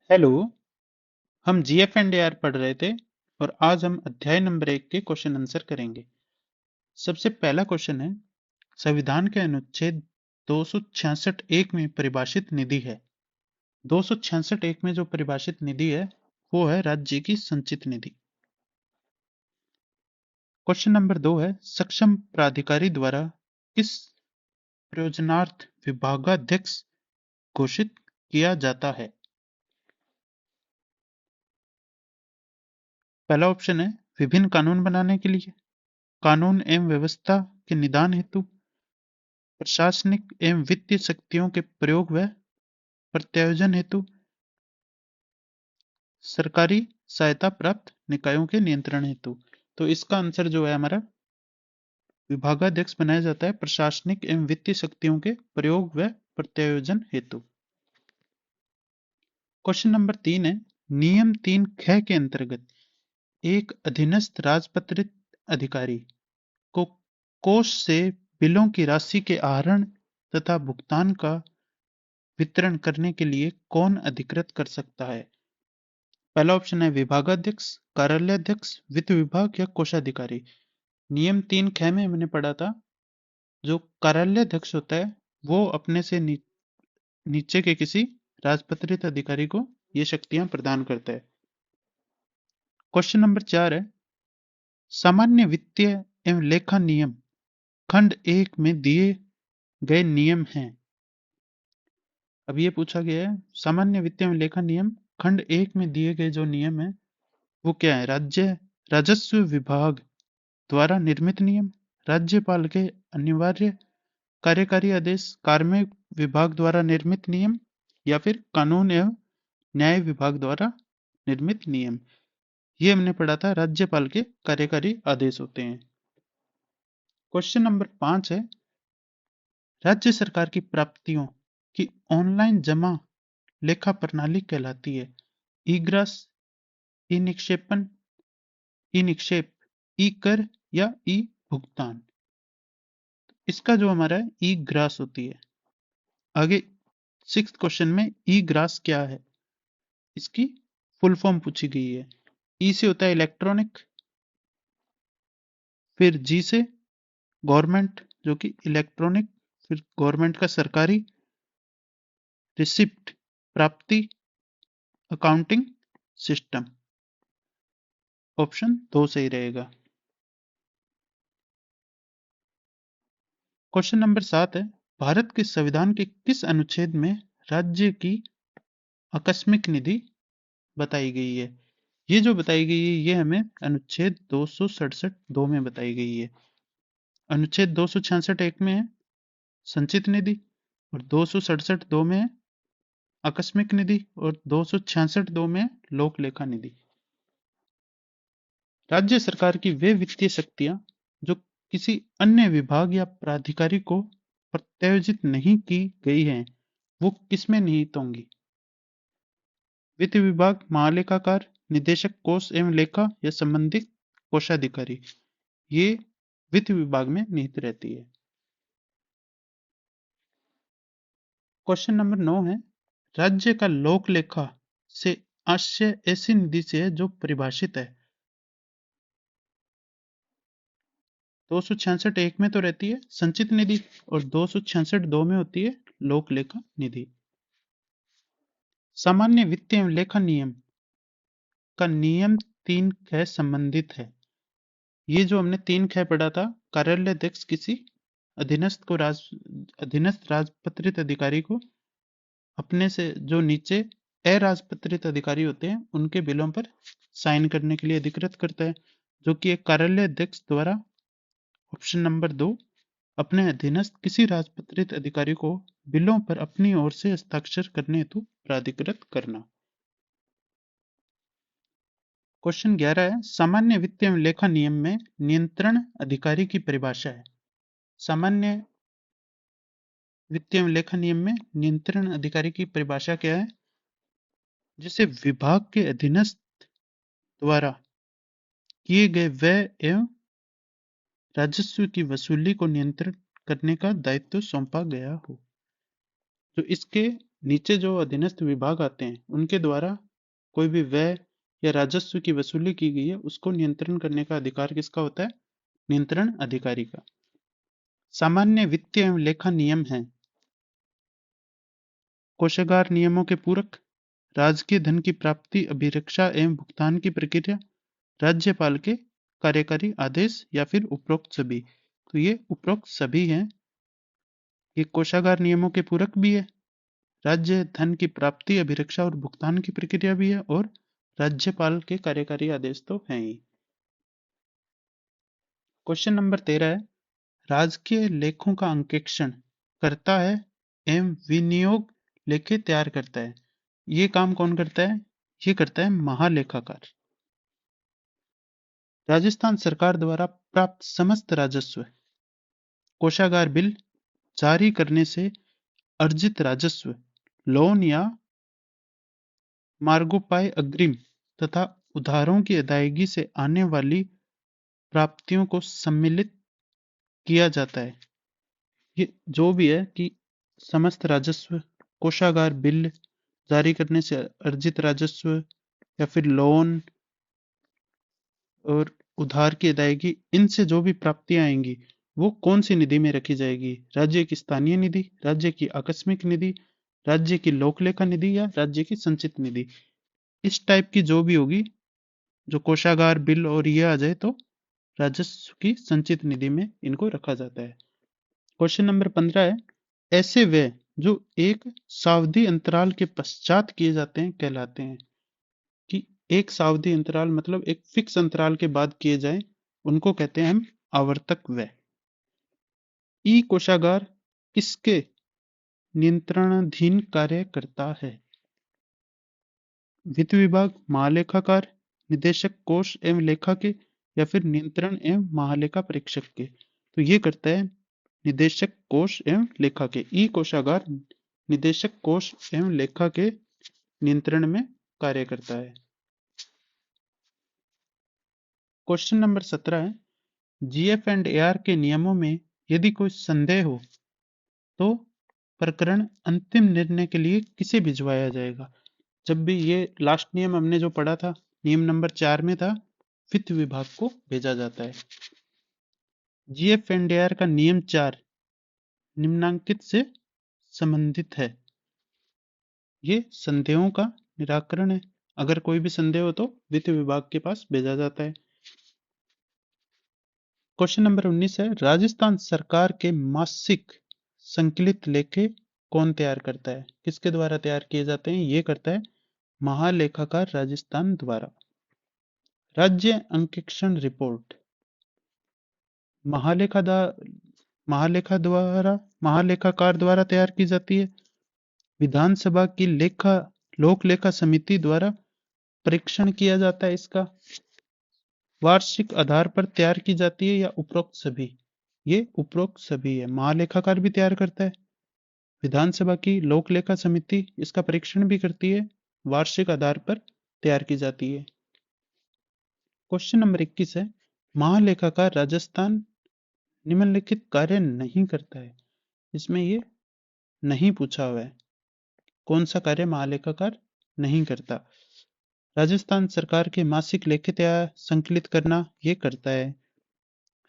Hello. हम GF and AR पढ़ रहे थे और आज हम अध्याय नंबर 1 के क्वेश्चन आंसर करेंगे। सबसे पहला क्वेश्चन है, संविधान के अनुच्छेद 266 एक में परिभाषित निधि है। 266 एक में जो परिभाषित निधि है वो है राज्य की संचित निधि। क्वेश्चन नंबर 2 है, सक्षम प्राधिकारी द्वारा किस प्रयोजनार्थ विभागाध्यक्ष घोषित किया जाता है? पहला ऑप्शन है विभिन्न कानून बनाने के लिए, कानून एवं व्यवस्था के निदान हेतु, प्रशासनिक एवं वित्तीय शक्तियों के प्रयोग व प्रत्यायोजन हेतु, सरकारी सहायता प्राप्त निकायों के नियंत्रण हेतु। तो इसका आंसर जो है हमारा विभागाध्यक्ष बनाया जाता है प्रशासनिक एवं वित्तीय शक्तियों के प्रयोग व प्रत्यायोजन हेतु। क्वेश्चन नंबर 3 है, नियम 3 ख के अंतर्गत एक अधीनस्थ राजपत्रित अधिकारी को कोष से बिलों की राशि के आहरण तथा भुगतान का वितरण करने के लिए कौन अधिकृत कर सकता है? पहला ऑप्शन है विभागाध्यक्ष, कार्यालयाध्यक्ष, वित्त विभाग या कोषाधिकारी। नियम 3 ख में हमने पढ़ा था, जो कार्यालयाध्यक्ष होता है वो अपने से नीचे के किसी राजपत्रित अधिकारी को ये शक्तियां प्रदान करता है। क्वेश्चन नंबर 4 है, सामान्य वित्तीय एवं लेखा नियम खंड 1 में दिए गए नियम हैं। अब ये पूछा गया है, सामान्य वित्तीय एवं लेखा नियम खंड 1 में दिए गए जो नियम है वो क्या है? राजस्व विभाग द्वारा निर्मित नियम, राज्यपाल के अनिवार्य कार्यकारी आदेश, कार्मिक विभाग द्वारा निर्मित नियम या फिर कानून एवं न्याय विभाग द्वारा निर्मित नियम। ये हमने पढ़ा था, राज्यपाल के कार्यकारी आदेश होते हैं। क्वेश्चन नंबर 5 है, राज्य सरकार की प्राप्तियों की ऑनलाइन जमा लेखा प्रणाली कहलाती है ई ग्रास, ई निक्षेपन, ई निक्षेप, ई कर या ई भुगतान। इसका जो हमारा ई ग्रास होती है। आगे 6th क्वेश्चन में ई ग्रास क्या है, इसकी फुल फॉर्म पूछी गई है। ई से होता है इलेक्ट्रॉनिक, फिर जी से गवर्नमेंट जो कि इलेक्ट्रॉनिक, फिर गवर्नमेंट का सरकारी, रिसिप्ट प्राप्ति, अकाउंटिंग सिस्टम। ऑप्शन 2 सही रहेगा। क्वेश्चन नंबर 7 है, भारत के संविधान के किस अनुच्छेद में राज्य की आकस्मिक निधि बताई गई है? ये जो बताई गई है ये हमें अनुच्छेद 267 2 में बताई गई है। अनुच्छेद 266 एक में है संचित निधि और 267 2 में है आकस्मिक निधि और 266 2 में लोक लेखा निधि। राज्य सरकार की वे वित्तीय शक्तियां जो किसी अन्य विभाग या प्राधिकारी को प्रत्यायोजित नहीं की गई हैं वो किसमें निहित होंगी? वित्त विभाग, महालेखाकार, निदेशक कोष एवं लेखा या संबंधित कोषाधिकारी। ये वित्त विभाग में निहित रहती है। क्वेश्चन नंबर 9 है, राज्य का लोक लेखा से आशय ऐसी निधि से है जो परिभाषित है। 266 एक में तो रहती है संचित निधि और 266 2 में होती है लोक लेखा निधि। सामान्य वित्तीय एवं लेखा नियम का नियम 3 ख संबंधित है। ये जो हमने 3 ख पढ़ा था, कार्यालयाध्यक्ष किसी अधीनस्थ राजपत्रित अधिकारी को अपने से जो नीचे अराजपत्रित अधिकारी होते हैं उनके बिलों पर साइन करने के लिए अधिकृत करता है, जो कि एक कार्यालयाध्यक्ष द्वारा ऑप्शन नंबर 2 अपने अधीनस्थ किसी राजपत्रित अधिकारी को बिलों पर अपनी ओर से हस्ताक्षर करने हेतु प्राधिकृत करना। क्वेश्चन 11 है, सामान्य वित्तीय एवं लेखा नियम में नियंत्रण अधिकारी की परिभाषा है। सामान्य वित्तीय एवं लेखा नियम में नियंत्रण अधिकारी की परिभाषा क्या है? जिसे विभाग के अधीनस्थ द्वारा किए गए व्यय एवं राजस्व की वसूली को नियंत्रित करने का दायित्व सौंपा गया हो। तो इसके नीचे जो अधीनस्थ विभाग आते हैं उनके द्वारा कोई भी व्यय या राजस्व की वसूली की गई है उसको नियंत्रण करने का अधिकार किसका होता है? नियंत्रण अधिकारी का। सामान्य वित्तीय एवं लेखा नियम है कोषागार नियमों के पूरक, राजकीय धन की प्राप्ति, अभिरक्षा एवं भुगतान की प्रक्रिया, राज्यपाल के कार्यकारी आदेश या फिर उपरोक्त सभी। तो ये उपरोक्त सभी हैं। ये कोषागार नियमों के पूरक भी है, राज्य धन की प्राप्ति, अभिरक्षा और भुगतान की प्रक्रिया भी है, और राज्यपाल के कार्यकारी आदेश तो हैं ही। क्वेश्चन नंबर 13 है, राजकीय लेखों का अंकेक्षण करता है एवं विनियोग लेखे तैयार करता है। ये काम कौन करता है? ये करता है महालेखाकार। राजस्थान सरकार द्वारा प्राप्त समस्त राजस्व कोषागार बिल जारी करने से अर्जित राजस्व, लोन या मार्गोपाय अग्रिम तथा उधारों की अदायगी से आने वाली प्राप्तियों को सम्मिलित किया जाता है। ये जो भी है कि समस्त राजस्व, कोषागार बिल जारी करने से अर्जित राजस्व या फिर लोन और उधार की अदायगी, इनसे जो भी प्राप्तियां आएंगी वो कौन सी निधि में रखी जाएगी? राज्य की स्थानीय निधि, राज्य की आकस्मिक निधि, राज्य की लोकलेखा निधि या राज्य की संचित निधि। इस टाइप की जो भी होगी, जो कोषागार बिल और ये आ जाए तो राजस्व की संचित निधि में इनको रखा जाता है। क्वेश्चन नंबर 15 है, ऐसे व्यय जो एक सावधि अंतराल के पश्चात किए जाते हैं कहलाते हैं। कि एक सावधि अंतराल मतलब एक फिक्स अंतराल के बाद किए जाए उनको कहते हैं हम आवर्तक व्यय। ई कोषागार किसके नियंत्रणाधीन कार्य करता है? वित्त विभाग, महालेखाकार, निदेशक कोष एवं लेखा के, या फिर नियंत्रण एवं महालेखा परीक्षक के। तो ये करता है निदेशक कोष एवं लेखा के। ई कोषागार निदेशक कोष एवं लेखा के नियंत्रण में कार्य करता है। क्वेश्चन नंबर 17 है, जीएफ एंड एआर के नियमों में यदि कोई संदेह हो तो प्रकरण अंतिम निर्णय के लिए किसे भिजवाया जाएगा? जब भी ये लास्ट नियम हमने जो पढ़ा था, नियम नंबर 4 में था, वित्त विभाग को भेजा जाता है। जीएफ एंड एआर का नियम 4 निम्नांकित से संबंधित है। ये संदेहों का निराकरण है। अगर कोई भी संदेह हो तो वित्त विभाग के पास भेजा जाता है। क्वेश्चन नंबर 19 है, राजस्थान सरकार के मासिक संकलित लेखे कौन तैयार करता है? किसके द्वारा तैयार किए जाते हैं? ये करता है महालेखाकार राजस्थान द्वारा। राज्य अंकेक्षण रिपोर्ट महालेखा महालेखा द्वारा महालेखाकार द्वारा तैयार की जाती है। विधानसभा की लेखा लोक लेखा समिति द्वारा परीक्षण किया जाता है इसका। वार्षिक आधार पर तैयार की जाती है या उपरोक्त सभी? ये उपरोक्त सभी है। महालेखाकार भी तैयार करता है, विधानसभा की लोक लेखा समिति इसका परीक्षण भी करती है, वार्षिक आधार पर तैयार की जाती है। क्वेश्चन नंबर 21 है, महालेखाकार राजस्थान निम्नलिखित कार्य नहीं करता है। इसमें ये नहीं पूछा हुआ है, कौन सा कार्य महालेखाकार नहीं करता? राजस्थान सरकार के मासिक लेखे तैयार संकलित करना ये करता है।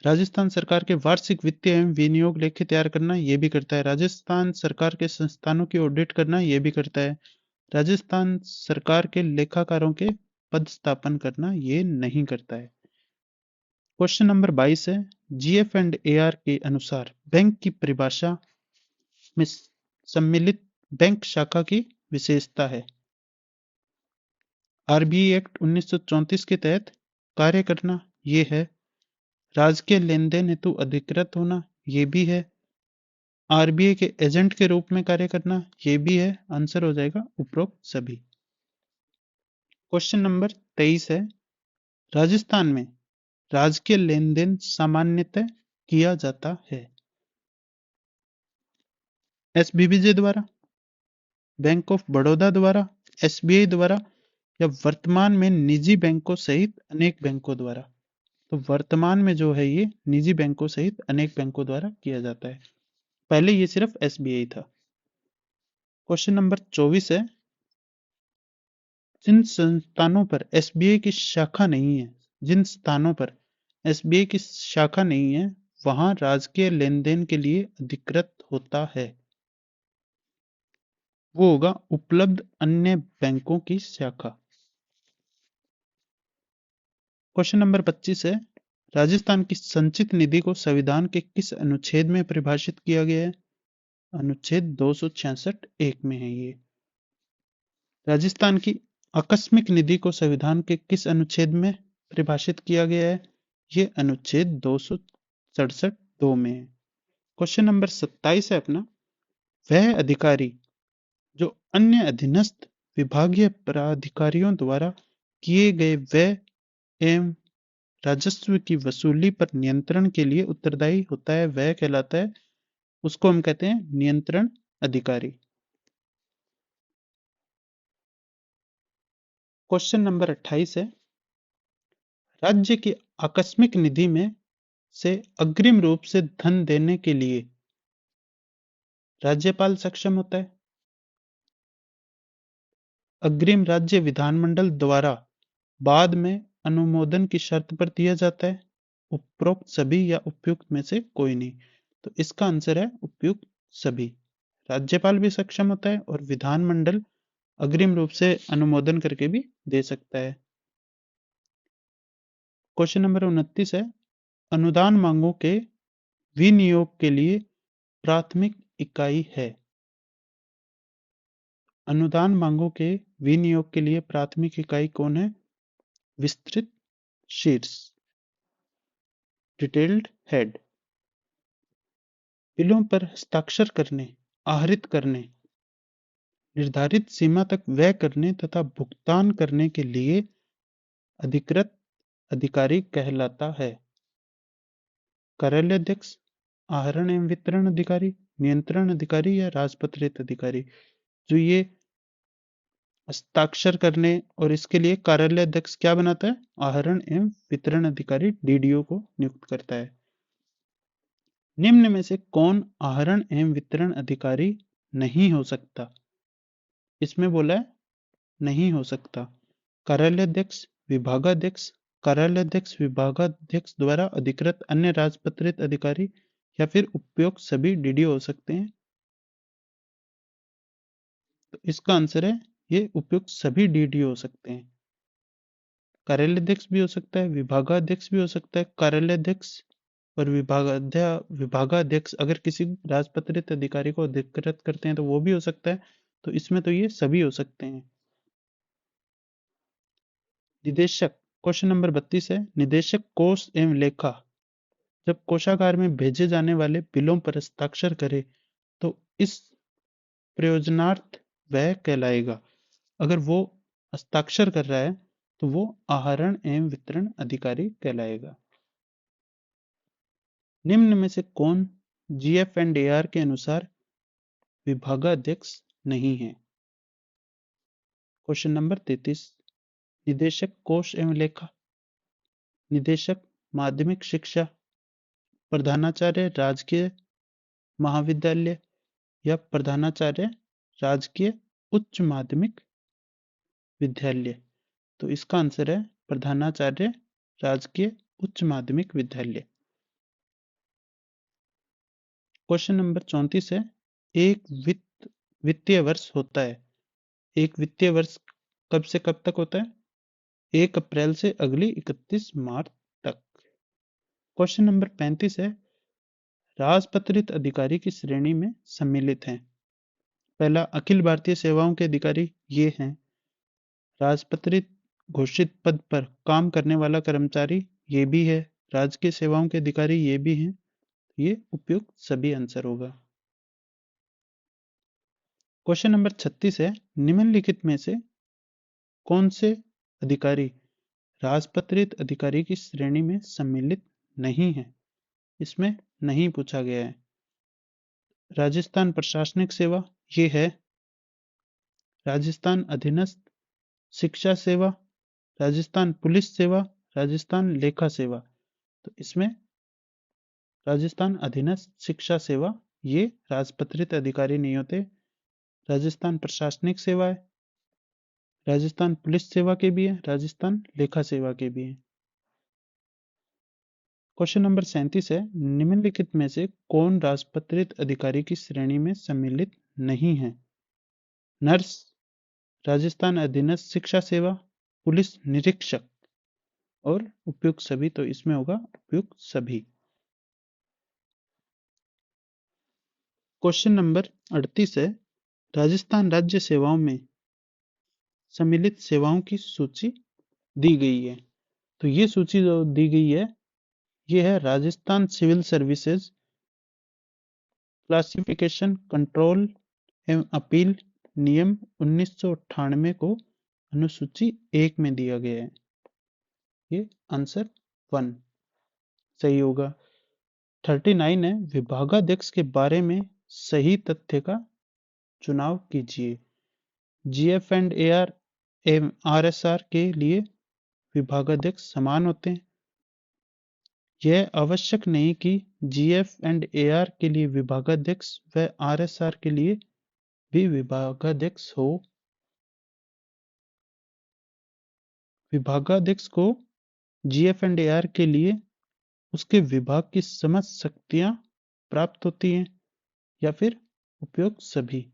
राजस्थान सरकार के वार्षिक वित्तीय एवं विनियोग लेखे तैयार करना ये भी करता है। राजस्थान सरकार के संस्थानों की ऑडिट करना ये भी करता है। राजस्थान सरकार के लेखाकारों के पद स्थापन करना ये नहीं करता है। क्वेश्चन नंबर 22 है, जीएफ एंड एआर के अनुसार बैंक की परिभाषा में सम्मिलित बैंक शाखा की विशेषता है। आरबीआई एक्ट 1934 के तहत कार्य करना ये है। राजकीय लेन देन हेतु अधिकृत होना ये भी है। आरबीआई के एजेंट के रूप में कार्य करना ये भी है। आंसर हो जाएगा उपरोक्त सभी। क्वेश्चन नंबर 23 है, राजस्थान में राजकीय लेन देन सामान्यतः किया जाता है एसबीबीजे द्वारा, बैंक ऑफ बड़ौदा द्वारा, एसबीआई द्वारा, या वर्तमान में निजी बैंकों सहित अनेक बैंकों द्वारा। तो वर्तमान में जो है ये निजी बैंकों सहित अनेक बैंकों द्वारा किया जाता है। पहले ये सिर्फ एसबीआई था। क्वेश्चन नंबर 24 है, जिन संस्थानों पर एसबीआई की शाखा नहीं है, जिन स्थानों पर एसबीआई की शाखा नहीं है, वहां राजकीय लेन देन के लिए अधिकृत होता है, वो होगा उपलब्ध अन्य बैंकों की शाखा। क्वेश्चन नंबर 25 है, राजस्थान की संचित निधि को संविधान के किस अनुच्छेद में परिभाषित किया गया है? अनुच्छेद 266 एक में है ये। राजस्थान की आकस्मिक निधि को संविधान के किस अनुच्छेद में परिभाषित किया गया है? ये अनुच्छेद 267 दो में है। क्वेश्चन नंबर 27 है अपना, वह अधिकारी जो अन्य अधीनस्थ विभागीय प्राधिकारियों द्वारा किए गए व्यय एवं राजस्व की वसूली पर नियंत्रण के लिए उत्तरदायी होता है, वह कहलाता है, उसको हम कहते हैं नियंत्रण अधिकारी। क्वेश्चन नंबर 28 है, राज्य की आकस्मिक निधि में से अग्रिम रूप से धन देने के लिए राज्यपाल सक्षम होता है। अग्रिम राज्य विधानमंडल द्वारा बाद में अनुमोदन की शर्त पर दिया जाता है। उपरोक्त सभी या उपयुक्त में से कोई नहीं, तो इसका आंसर है उपयुक्त सभी। राज्यपाल भी सक्षम होता है और विधानमंडल अग्रिम रूप से अनुमोदन करके भी दे सकता है। क्वेश्चन नंबर 29 है, अनुदान मांगों के विनियोग के लिए प्राथमिक इकाई है। अनुदान मांगों के विनियोग के लिए प्राथमिक इकाई कौन है? विस्तृत शीर्ष, डिटेल्ड हेड। बिलों पर हस्ताक्षर करने, आहरित करने, निर्धारित सीमा तक व्यय करने तथा भुगतान करने के लिए अधिकृत अधिकारी कहलाता है। कार्यालयाध्यक्ष, आहरण एवं वितरण अधिकारी, नियंत्रण अधिकारी या राजपत्रित अधिकारी। जो ये हस्ताक्षर करने और इसके लिए कार्यालयाध्यक्ष क्या बनाता है? आहरण एवं वितरण अधिकारी डीडीओ को नियुक्त करता है। निम्न में से कौन आहरण एवं वितरण अधिकारी नहीं हो सकता? इसमें बोला है नहीं हो सकता। कार्यालयाध्यक्ष, विभागाध्यक्ष, कार्यालयाध्यक्ष विभागाध्यक्ष द्वारा अधिकृत अन्य राजपत्रित अधिकारी या फिर उपयुक्त सभी डीडीओ हो सकते हैं। तो इसका आंसर है ये उपयुक्त सभी डीडीओ हो सकते हैं। कार्यालयाध्यक्ष भी हो सकता है, विभागाध्यक्ष भी हो सकता है। कार्यालयाध्यक्ष और विभागाध्यक्ष अगर किसी राजपत्रित अधिकारी को अधिकृत करते हैं तो वो भी हो सकता है। तो इसमें तो ये सभी हो सकते हैं। निदेशक, क्वेश्चन नंबर 32 है, निदेशक कोष एवं लेखा जब कोषागार में भेजे जाने वाले बिलों पर हस्ताक्षर करे तो इस प्रयोजनार्थ वह कहलाएगा। अगर वो हस्ताक्षर कर रहा है तो वो आहरण एवं वितरण अधिकारी कहलाएगा। निम्न में से कौन जीएफ&एआर के अनुसार विभागाध्यक्ष नहीं है? क्वेश्चन नंबर 33, निदेशक कोष एवं लेखा, निदेशक माध्यमिक शिक्षा, प्रधानाचार्य राजकीय महाविद्यालय या प्रधानाचार्य राजकीय उच्च माध्यमिक विद्यालय। तो इसका आंसर है प्रधानाचार्य राजकीय उच्च माध्यमिक विद्यालय। क्वेश्चन नंबर 34 है, एक वित्तीय वर्ष होता है। एक वित्तीय वर्ष कब से कब तक होता है? 1 अप्रैल से अगली 31 मार्च तक। क्वेश्चन नंबर 35 है, राजपत्रित अधिकारी की श्रेणी में सम्मिलित हैं। पहला, अखिल भारतीय सेवाओं के अधिकारी ये हैं। राजपत्रित घोषित पद पर काम करने वाला कर्मचारी ये भी है। राजकीय सेवाओं के अधिकारी ये भी हैं। ये उपयुक्त सभी आंसर होगा। क्वेश्चन नंबर 36 है, निम्नलिखित में से कौन से अधिकारी राजपत्रित अधिकारी की श्रेणी में सम्मिलित नहीं है? इसमें नहीं पूछा गया है। राजस्थान प्रशासनिक सेवा ये है। राजस्थान अधीनस्थ शिक्षा सेवा, राजस्थान पुलिस सेवा, राजस्थान लेखा सेवा। तो इसमें राजस्थान अधीनस्थ शिक्षा सेवा ये राजपत्रित अधिकारी नहीं होते। राजस्थान प्रशासनिक सेवा है, राजस्थान पुलिस सेवा के भी है, राजस्थान लेखा सेवा के भी है। क्वेश्चन नंबर 37 है, निम्नलिखित में से कौन राजपत्रित अधिकारी की श्रेणी में सम्मिलित नहीं है? नर्स, राजस्थान अधीनस्थ शिक्षा सेवा, पुलिस निरीक्षक और उपयुक्त सभी। तो इसमें होगा उपयुक्त सभी। क्वेश्चन नंबर 38 है, राजस्थान राज्य सेवाओं में सम्मिलित सेवाओं की सूची दी गई है। तो ये सूची जो दी गई है, ये है Rajasthan civil services classification control एवं अपील नियम 1998 को अनुसूची 1 में दिया गया है। ये आंसर 1 सही होगा। 39 है, विभागाध्यक्ष के बारे में सही तथ्य का चुनाव कीजिए। जीएफ एंड एआर एवं आरएसआर के लिए विभागाध्यक्ष समान होते हैं। यह आवश्यक नहीं कि जीएफ एंड एआर के लिए विभागाध्यक्ष व आरएसआर के लिए भी विभागाध्यक्ष हो। विभागाध्यक्ष को जीएफ एंड एआर के लिए उसके विभाग की समस्त शक्तियां प्राप्त होती हैं या फिर उपयुक्त सभी।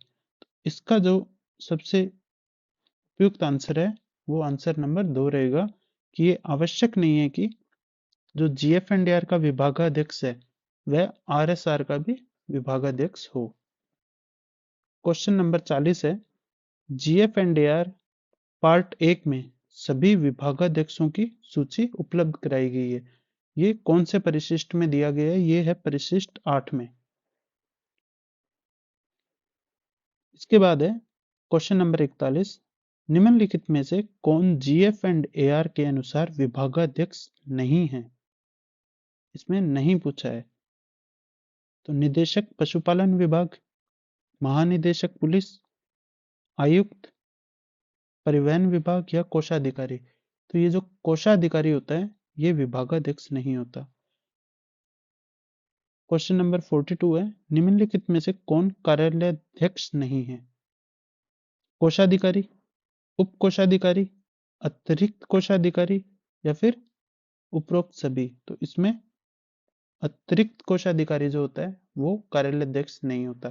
इसका जो सबसे उपयुक्त आंसर है वो आंसर नंबर 2 रहेगा कि ये आवश्यक नहीं है कि जो जीएफ एंड एआर का विभागाध्यक्ष है वह आरएसआर का भी विभागाध्यक्ष हो। क्वेश्चन नंबर 40 है, जीएफ एंड एआर पार्ट 1 में सभी विभागाध्यक्षों की सूची उपलब्ध कराई गई है। ये कौन से परिशिष्ट में दिया गया है? ये है परिशिष्ट 8 में। इसके बाद है क्वेश्चन नंबर 41, निम्नलिखित में से कौन जीएफ एंड एआर के अनुसार विभागाध्यक्ष नहीं है? इसमें नहीं पूछा है। तो निदेशक पशुपालन विभाग, महानिदेशक पुलिस, आयुक्त, परिवहन विभाग या कोषाधिकारी। तो ये जो कोषाधिकारी होता है ये विभागाध्यक्ष नहीं होता। क्वेश्चन नंबर 42 है, निम्नलिखित में से कौन कार्यालयाध्यक्ष नहीं है? कोषाधिकारी, उप कोषाधिकारी, अतिरिक्त कोषाधिकारी या फिर उपरोक्त सभी। तो इसमें अतिरिक्त कोषाधिकारी जो होता है वो कार्यालयाध्यक्ष नहीं होता।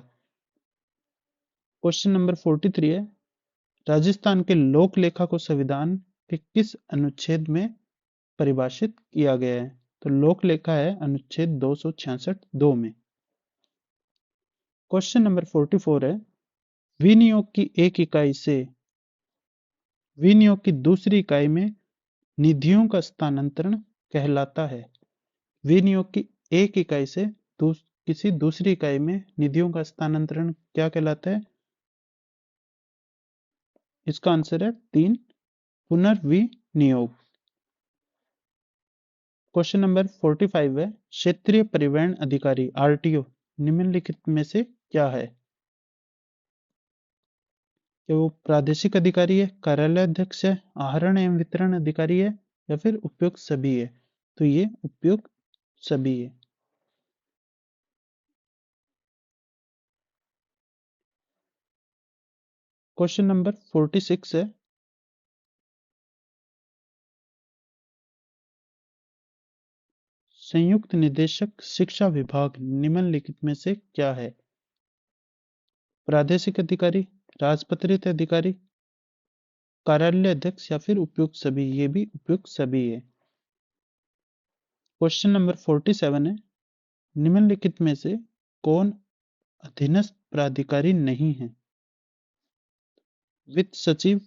क्वेश्चन नंबर 43 है, राजस्थान के लोक लेखा को संविधान के किस अनुच्छेद में परिभाषित किया गया है? तो लोक लेखा है अनुच्छेद 266(2) में। क्वेश्चन नंबर 44 है, विनियोग की एक इकाई से विनियोग की दूसरी इकाई में निधियों का स्थानांतरण कहलाता है। विनियोग की एक इकाई से किसी दूसरी इकाई में निधियों का स्थानांतरण क्या कहलाता है? इसका आंसर है 3, पुनर्विनियोग। क्वेश्चन नंबर 45 है, क्षेत्रीय परिवहन अधिकारी आरटीओ निम्नलिखित में से क्या है? क्या वो प्रादेशिक अधिकारी है, कार्यालय अध्यक्ष है, आहरण एवं वितरण अधिकारी है या फिर उपयुक्त सभी है? तो ये उपयुक्त सभी है। क्वेश्चन नंबर 46 है, संयुक्त निदेशक शिक्षा विभाग निम्नलिखित में से क्या है? प्रादेशिक अधिकारी, राजपत्रित अधिकारी, कार्यालय अध्यक्ष या फिर उपयुक्त सभी। ये भी उपयुक्त सभी है। क्वेश्चन नंबर 47 है, निम्नलिखित में से कौन अधीनस्थ प्राधिकारी नहीं है? वित्त सचिव,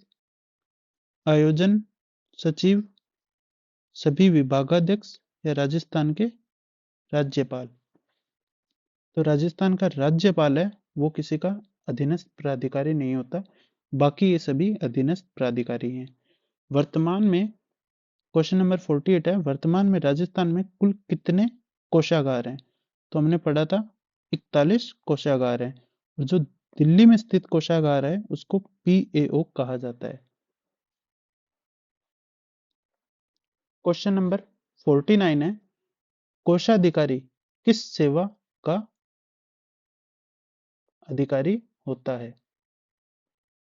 आयोजन सचिव, सभी विभागाध्यक्ष या राजस्थान के राज्यपाल। तो राजस्थान का राज्यपाल है वो किसी का अधीनस्थ प्राधिकारी नहीं होता, बाकी ये सभी अधीनस्थ प्राधिकारी हैं। वर्तमान में क्वेश्चन नंबर 48 है, वर्तमान में राजस्थान में कुल कितने कोषागार हैं? तो हमने पढ़ा था 41 कोषागार हैं और जो दिल्ली में स्थित कोषागार है उसको पीएओ कहा जाता है। क्वेश्चन नंबर 49 है, कोषाधिकारी किस सेवा का अधिकारी होता है?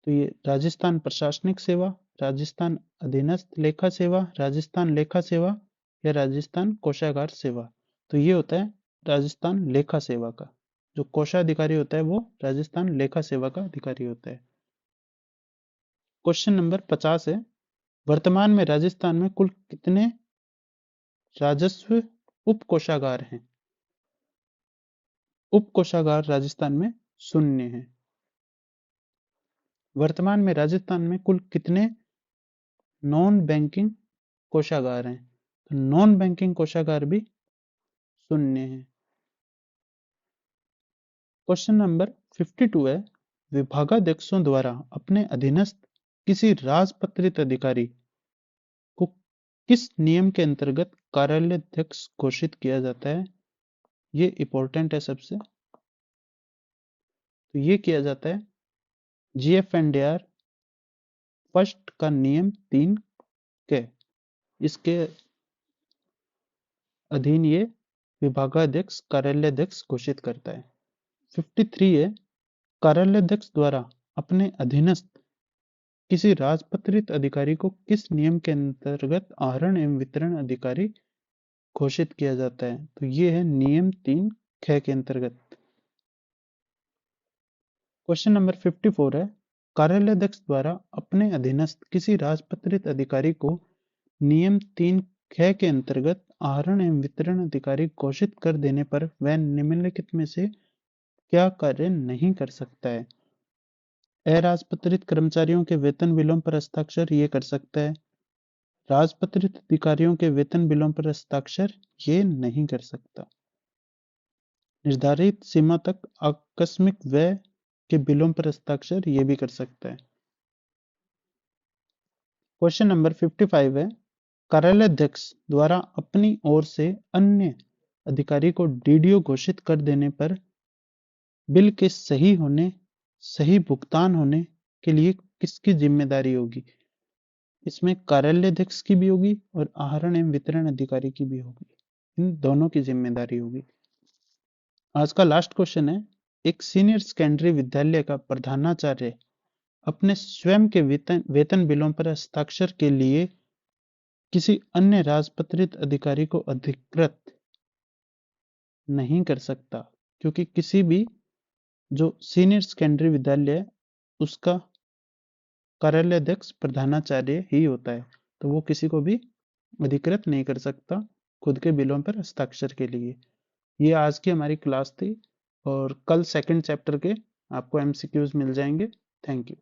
तो ये राजस्थान प्रशासनिक सेवा, राजस्थान अधीनस्थ लेखा सेवा, राजस्थान लेखा सेवा या राजस्थान कोषागार सेवा। तो ये होता है राजस्थान लेखा सेवा का। जो कोषाधिकारी होता है वो राजस्थान लेखा सेवा का अधिकारी होता है। क्वेश्चन नंबर 50 है, वर्तमान में राजस्थान में कुल कितने राजस्व उप कोषागार हैं? उप कोषागार राजस्थान में 0 है। वर्तमान में राजस्थान में कुल कितने नॉन बैंकिंग कोषागार हैं? तो नॉन बैंकिंग कोषागार भी 0 है। क्वेश्चन नंबर 52 है, विभागाध्यक्षों द्वारा अपने अधीनस्थ किसी राजपत्रित अधिकारी को किस नियम के अंतर्गत कार्यालयाध्यक्ष घोषित किया जाता है? ये इंपॉर्टेंट है सबसे। तो ये किया जाता है GFNDR फर्स्ट का नियम 3 के, इसके अधीन ये विभागाध्यक्ष कार्यालयाध्यक्ष घोषित करता है। 53 है, कार्यालयाध्यक्ष द्वारा अपने अधीनस्थ किसी राजपत्रित अधिकारी को किस नियम के अंतर्गत आहरण एवं वितरण अधिकारी घोषित किया जाता है? तो ये है नियम 3 ख के अंतर्गत। क्वेश्चन नंबर 54 है, कार्यालयाध्यक्ष द्वारा अपने अधीनस्थ किसी राजपत्रित अधिकारी को नियम 3 ख के अंतर्गत आहरण एवं वितरण अधिकारी घोषित कर देने पर वह निम्नलिखित में से क्या कार्य नहीं कर सकता है? अराजपत्रित कर्मचारियों के वेतन बिलों पर हस्ताक्षर ये कर सकता है। राजपत्रित अधिकारियों के वेतन बिलों पर हस्ताक्षर ये नहीं कर सकता। निर्धारित सीमा तक आकस्मिक व्यय के बिलों पर हस्ताक्षर ये भी कर सकता है। क्वेश्चन नंबर 55 है, कार्यालयाध्यक्ष द्वारा अपनी ओर से अन्य अधिकारी को DDO घोषित कर देने पर बिल के सही होने, सही भुगतान होने के लिए किसकी जिम्मेदारी होगी? इसमें कार्यालयाध्यक्ष की भी होगी और आहरण एवं वितरण अधिकारी की भी होगी। इन दोनों की जिम्मेदारी होगी। आज का लास्ट क्वेश्चन है, एक सीनियर सेकेंडरी विद्यालय का प्रधानाचार्य अपने स्वयं के वेतन बिलों पर हस्ताक्षर के लिए किसी अन्य राजपत्रित अधिकारी को अधिकृत नहीं कर सकता, क्योंकि किसी भी जो सीनियर सेकेंडरी विद्यालय है उसका कार्यालयाध्यक्ष प्रधानाचार्य ही होता है, तो वो किसी को भी अधिकृत नहीं कर सकता खुद के बिलों पर हस्ताक्षर के लिए। ये आज की हमारी क्लास थी और कल सेकंड चैप्टर के आपको MCQs मिल जाएंगे। Thank you.